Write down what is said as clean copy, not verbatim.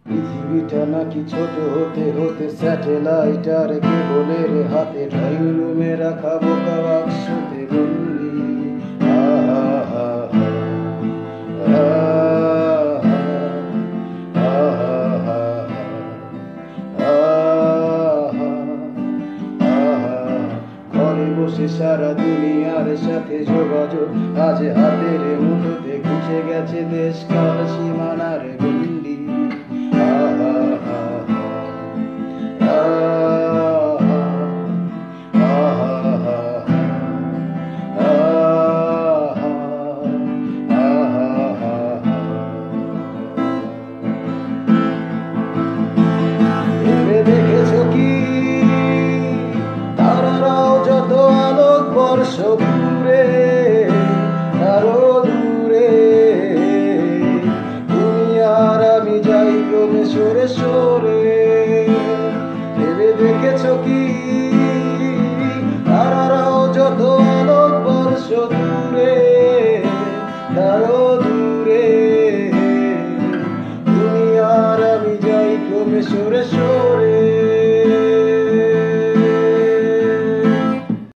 পৃথিবীটা নাকি ছোট হতে হতে স্যাটেলাইট আর কেবলের হাতে ড্রয়িং রুমে রাখা বোকা বাক্সতে বন্দি। আহা, ঘরে বসে সারা দুনিয়ার সাথে যোগাযোগ আজ হাতের মুঠোতে ঘুচে গেছে দেশ কাল সীমানার গণ্ডি। দেখেছো কি তারারাও যত আলোক বর্ষ দূরে আরো দূরে, তুমি আর আমি যাই ক্রমে সরে সরে। ভেবে দেখেছো কি তারারাও যত আলোক বর্ষ দূরে আরো দূরে, তুমি আর আমি যাই ক্রমে সরে সরে।